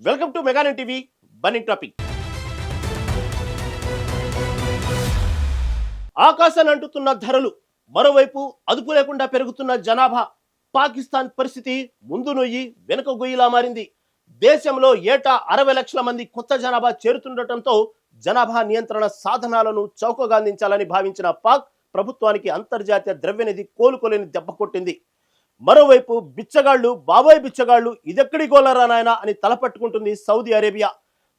Welcome to మెగానన్ TV బన్నీ topic. ఆకాశాన్ని అంటుతున్న ధరలు, మరోవైపు అదుపు లేకుండా పెరుగుతున్న జనాభా, పాకిస్తాన్ పరిస్థితి ముందు నొయ్యి వెనుక గొయ్యిలా మారింది. దేశంలో ఏటా 60 లక్షల మంది కొత్త జనాభా చేరుతుండటంతో జనాభా నియంత్రణ సాధనాలను చౌకగా అందించాలని భావించిన పాక్ ప్రభుత్వానికి అంతర్జాతీయ ద్రవ్యనిధి కోలుకోలేని దెబ్బ కొట్టింది. మరోవైపు బిచ్చగాళ్లు, బాబోయ్ బిచ్చగాళ్లు ఇదెక్కడి గోలరా నాయనా అని తలపట్టుకుంటుంది సౌదీ అరేబియా.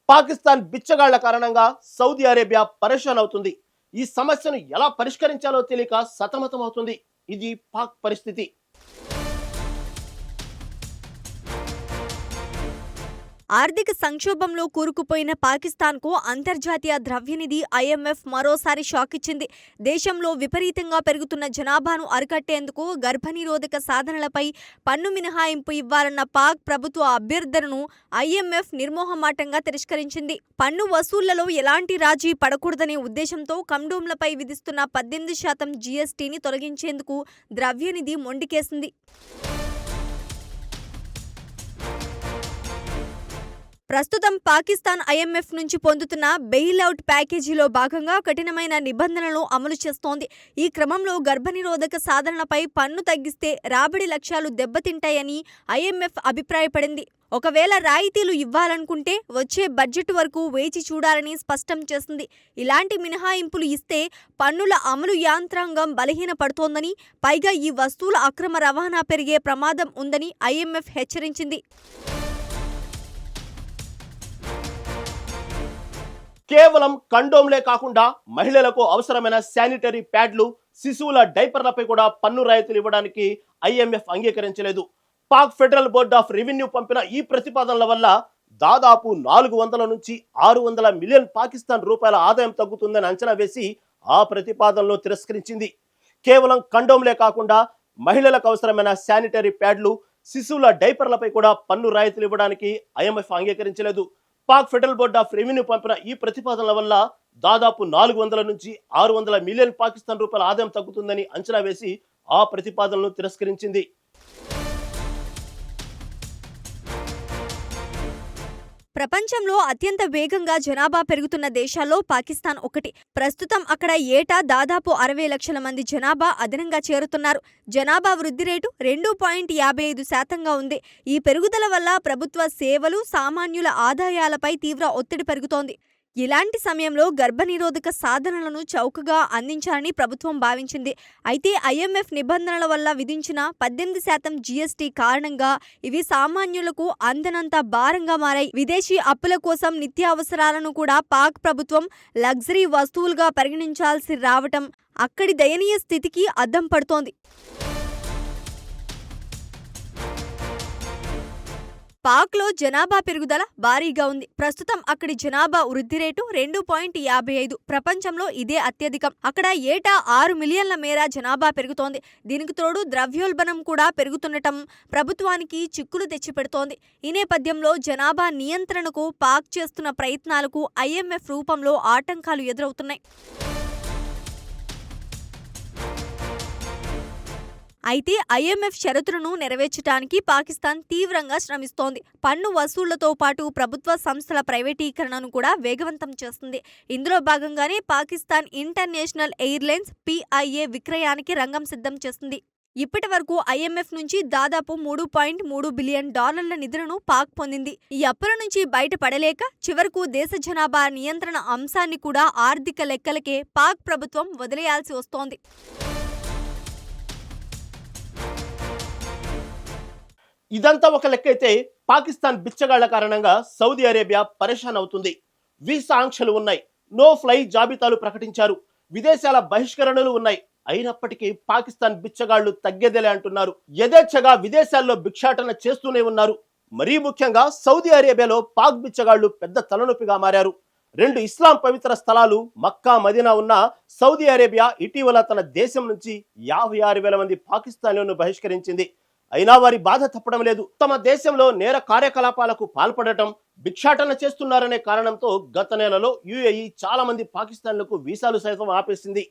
పాకిస్తాన్ బిచ్చగాళ్ల కారణంగా సౌదీ అరేబియా పరేషాన్ అవుతుంది. ఈ సమస్యను ఎలా పరిష్కరించాలో తెలియక సతమతం అవుతుంది. ఇది పాక్ పరిస్థితి. ఆర్థిక సంక్షోభంలో కూరుకుపోయిన పాకిస్తాన్కు అంతర్జాతీయ ద్రవ్యనిధి ఐఎంఎఫ్ మరోసారి షాక్ ఇచ్చింది. దేశంలో విపరీతంగా పెరుగుతున్న జనాభాను అరికట్టేందుకు గర్భనిరోధక సాధనలపై పన్ను మినహాయింపు ఇవ్వాలన్న పాక్ ప్రభుత్వ అభ్యర్థనను ఐఎంఎఫ్ నిర్మోహమాటంగా తిరస్కరించింది. పన్ను వసూళ్లలో ఎలాంటి రాజీ పడకూడదనే ఉద్దేశంతో కండోమ్లపై విధిస్తున్న 18% జీఎస్టీని తొలగించేందుకు ద్రవ్యనిధి మొండికేసింది. ప్రస్తుతం పాకిస్తాన్ ఐఎంఎఫ్ నుంచి పొందుతున్న బెయిల్అవుట్ ప్యాకేజీలో భాగంగా కఠినమైన నిబంధనలను అమలు చేస్తోంది. ఈ క్రమంలో గర్భనిరోధక సాధనలపై పన్ను తగ్గిస్తే రాబడి లక్ష్యాలు దెబ్బతింటాయని ఐఎంఎఫ్ అభిప్రాయపడింది. ఒకవేళ రాయితీలు ఇవ్వాలనుకుంటే వచ్చే బడ్జెట్ వరకు వేచి చూడాలని స్పష్టం చేసింది. ఇలాంటి మినహాయింపులు ఇస్తే పన్నుల అమలు యాంత్రాంగం బలహీనపడుతోందని, పైగా ఈ వస్తువుల అక్రమ రవాణా పెరిగే ప్రమాదం ఉందని ఐఎంఎఫ్ హెచ్చరించింది. కేవలం కండోమ్లే కాకుండా మహిళలకు అవసరమైన శానిటరీ ప్యాడ్లు, శిశువుల డైపర్లపై కూడా పన్ను రాయితీలు ఇవ్వడానికి ఐఎంఎఫ్ అంగీకరించలేదు. Pak federal board of revenue పంపిన ఈ ప్రతిపాదనల వల్ల దాదాపు 400 నుంచి 600 మిలియన్ పాకిస్తాన్ రూపాయల ఆదాయం తగ్గుతుందని అంచనా వేసి ఆ ప్రతిపాదనలో తిరస్కరించింది. కేవలం కండోమ్లే కాకుండా మహిళలకు అవసరమైన శానిటరీ ప్యాడ్లు, శిశువుల డైపర్లపై కూడా పన్ను రాయితీలు ఇవ్వడానికి ఐఎంఎఫ్ అంగీకరించలేదు. Pak federal board of revenue పంపిన ఈ ప్రతిపాదనల వల్ల దాదాపు 400 నుంచి 600 మిలియన్ పాకిస్తాన్ రూపాయల ఆదాయం తగ్గుతుందని అంచనా వేసి ఆ ప్రతిపాదనను తిరస్కరించింది. ప్రపంచంలో అత్యంత వేగంగా జనాభా పెరుగుతున్న దేశాల్లో పాకిస్తాన్ ఒకటి. ప్రస్తుతం అక్కడ ఏటా దాదాపు 60 లక్షల మంది జనాభా అదనంగా చేరుతున్నారు. జనాభా వృద్ధి రేటు 2.55% ఉంది. ఈ పెరుగుదల వల్ల ప్రభుత్వ సేవలు, సామాన్యుల ఆదాయాలపై తీవ్ర ఒత్తిడి పెరుగుతోంది. ఇలాంటి సమయంలో గర్భనిరోధక సాధనలను చౌకగా అందించాలని ప్రభుత్వం భావించింది. అయితే ఐఎంఎఫ్ నిబంధనల వల్ల విధించిన 18% జీఎస్టీ కారణంగా ఇవి సామాన్యులకు అందనంత భారంగా మారాయి. విదేశీ అప్పుల కోసం నిత్యావసరాలను కూడా పాక్ ప్రభుత్వం లగ్జరీ వస్తువులుగా పరిగణించాల్సి రావటం అక్కడి దయనీయ స్థితికి అద్దం పడుతోంది. పాక్లో జనాభా పెరుగుదల భారీగా ఉంది. ప్రస్తుతం అక్కడి జనాభా వృద్ధి రేటు 2.55. ప్రపంచంలో ఇదే అత్యధికం. అక్కడ ఏటా 6 మిలియన్ల మేర జనాభా పెరుగుతోంది. దీనికి తోడు ద్రవ్యోల్బణం కూడా పెరుగుతుండటం ప్రభుత్వానికి చిక్కులు తెచ్చిపెడుతోంది. ఈ నేపథ్యంలో జనాభా నియంత్రణకు పాక్ చేస్తున్న ప్రయత్నాలకు ఐఎంఎఫ్ రూపంలో ఆటంకాలు ఎదురవుతున్నాయి. అయితే ఐఎంఎఫ్ షరతులను నెరవేర్చడానికి పాకిస్తాన్ తీవ్రంగా శ్రమిస్తోంది. పన్ను వసూళ్లతో పాటు ప్రభుత్వ సంస్థల ప్రైవేటీకరణను కూడా వేగవంతం చేస్తుంది. ఇందులో భాగంగానే పాకిస్తాన్ ఇంటర్నేషనల్ ఎయిర్లైన్స్ PIA విక్రయానికి రంగం సిద్ధం చేస్తుంది. ఇప్పటి వరకు ఐఎంఎఫ్ నుంచి దాదాపు $3.3 బిలియన్ నిధులను పాక్ పొందింది. ఈ అప్పుల నుంచి బయటపడలేక చివరకు దేశ జనాభా నియంత్రణ అంశాన్ని కూడా ఆర్థిక లెక్కలకే పాక్ ప్రభుత్వం వదిలేయాల్సి వస్తోంది. ఇదంతా ఒక లెక్కైతే పాకిస్తాన్ బిచ్చగాళ్ల కారణంగా సౌదీ అరేబియా పరేషాన్ అవుతుంది. వీసా ఆంక్షలు ఉన్నాయి, నో ఫ్లై జాబితాలు ప్రకటించారు, విదేశాల బహిష్కరణలు ఉన్నాయి. అయినప్పటికీ పాకిస్తాన్ బిచ్చగాళ్లు తగ్గేదేలే అంటున్నారు. యథేచ్ఛగా విదేశాల్లో భిక్షాటన చేస్తూనే ఉన్నారు. మరీ ముఖ్యంగా సౌదీ అరేబియాలో పాక్ బిచ్చగాళ్లు పెద్ద తలనొప్పిగా మారారు. 2 ఇస్లాం పవిత్ర స్థలాలు మక్కా, మదీనా ఉన్న సౌదీ అరేబియా ఇటీవల తన దేశం నుంచి 56,000 మంది పాకిస్తాన్లను బహిష్కరించింది. అయినా వారి బాధ తప్పడం లేదు. తమ దేశంలో నేర కార్యకలాపాలకు పాల్పడటం, భిక్షాటన చేస్తున్నారనే కారణంతో గత నెలలో UAE చాలా మంది పాకిస్తాన్లకు వీసాలు సైతం ఆపేసింది.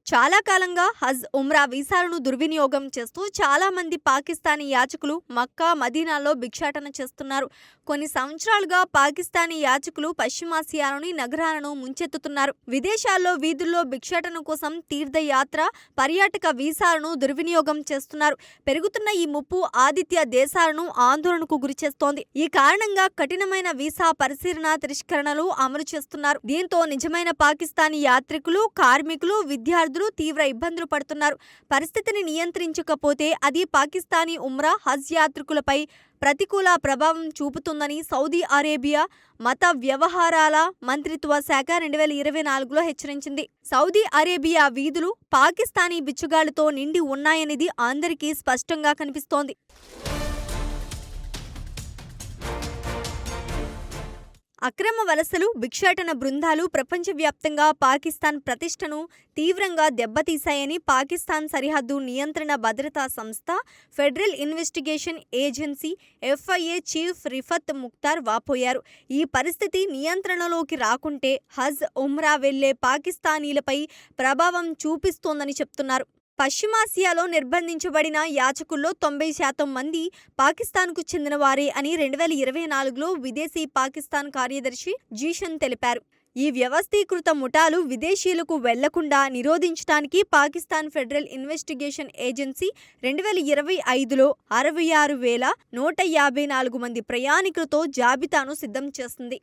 చాలా కాలంగా హజ్ ఉమ్రా వీసాలను దుర్వినియోగం చేస్తూ చాలా మంది పాకిస్తానీ యాచకులు మక్కా మదీనాలో భిక్షాటన చేస్తున్నారు. కొన్ని సంవత్సరాలుగా పాకిస్తానీ యాచకులు పశ్చిమాసియాలోని నగరాలను ముంచెత్తుతున్నారు. విదేశాల్లో వీధుల్లో భిక్షాటన కోసం తీర్థయాత్ర, పర్యాటక వీసాలను దుర్వినియోగం చేస్తున్నారు. పెరుగుతున్న ఈ ముప్పు ఆతిథ్య దేశాలను ఆందోళనకు గురిచేస్తోంది. ఈ కారణంగా కఠినమైన వీసా పరిశీలన తిరస్కరణలు అమలు చేస్తున్నారు. దీంతో నిజమైన పాకిస్తానీ యాత్రికులు, కార్మికులు, విద్యార్థులు తీవ్ర ఇబ్బందులు పడుతున్నారు. పరిస్థితిని నియంత్రించకపోతే అది పాకిస్తానీ ఉమ్రా, హజ్ యాత్రికులపై ప్రతికూల ప్రభావం చూపుతుందని సౌదీ అరేబియా మత వ్యవహారాల మంత్రిత్వ శాఖ 2024లో హెచ్చరించింది. సౌదీ అరేబియా వీధులు పాకిస్తానీ బిచ్చగాళ్లతో నిండి ఉన్నాయనేది అందరికీ స్పష్టంగా కనిపిస్తోంది. అక్రమ వలసలు, భిక్షాటన బృందాలు ప్రపంచవ్యాప్తంగా పాకిస్తాన్ ప్రతిష్టను తీవ్రంగా దెబ్బతీశాయని పాకిస్తాన్ సరిహద్దు నియంత్రణ భద్రతా సంస్థ federal investigation agency FIA chief Rifat Mukhtar వాపోయారు. ఈ పరిస్థితి నియంత్రణలోకి రాకుంటే హజ్, ఉమ్రా వెళ్లే పాకిస్తానీలపై ప్రభావం చూపిస్తోందని చెప్తున్నారు. పశ్చిమాసియాలో నిర్బంధించబడిన యాచకుల్లో 90% మంది పాకిస్తాన్కు చెందిన వారే అని 2024లో విదేశీ పాకిస్తాన్ కార్యదర్శి జీషన్ తెలిపారు. ఈ వ్యవస్థీకృత ముఠాలు విదేశీయులకు వెళ్లకుండా నిరోధించడానికి పాకిస్తాన్ ఫెడరల్ ఇన్వెస్టిగేషన్ ఏజెన్సీ 2025లో 66,154 మంది ప్రయాణికులతో జాబితాను సిద్ధం చేసింది.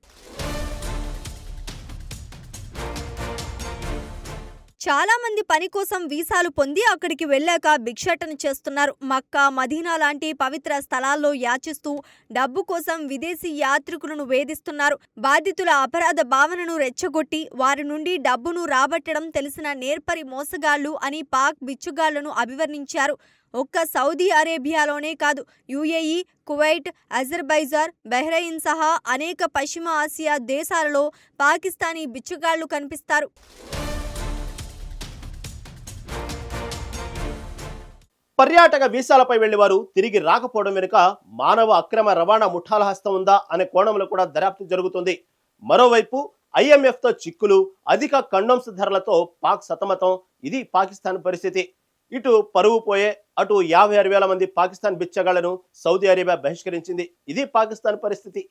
చాలా మంది పని కోసం వీసాలు పొంది అక్కడికి వెళ్ళాక భిక్షాటన చేస్తున్నారు. మక్కా, మదీనా లాంటి పవిత్ర స్థలాల్లో యాచిస్తూ డబ్బు కోసం విదేశీ యాత్రికులను వేధిస్తున్నారు. బాధితుల అపరాధ భావనను రెచ్చగొట్టి వారి నుండి డబ్బును రాబట్టడం తెలిసిన నేర్పరి మోసగాళ్లు అని పాక్ బిచ్చగాళ్లను అభివర్ణించారు. ఒక్క సౌదీ అరేబియాలోనే కాదు, UAE, కువైట్, అజర్బైజాన్, బహ్రెయిన్ సహా అనేక పశ్చిమ ఆసియా దేశాలలో పాకిస్తానీ బిచ్చగాళ్లు కనిపిస్తారు. పర్యాటక వీసాలపై వెళ్లేవారు తిరిగి రాకపోవడం వెనుక మానవ అక్రమ రవాణా ముఠాల హస్తం ఉందా అనే కోణంలో కూడా దర్యాప్తు జరుగుతుంది. మరోవైపు IMFతో చిక్కులు, అధిక కండోమ్స్ ధరలతో పాక్ సతమతం. ఇది పాకిస్తాన్ పరిస్థితి. ఇటు పరువు పోయే, అటు 56,000 మంది పాకిస్తాన్ బిచ్చగాళ్లను సౌదీ అరేబియా బహిష్కరించింది. ఇది పాకిస్తాన్ పరిస్థితి.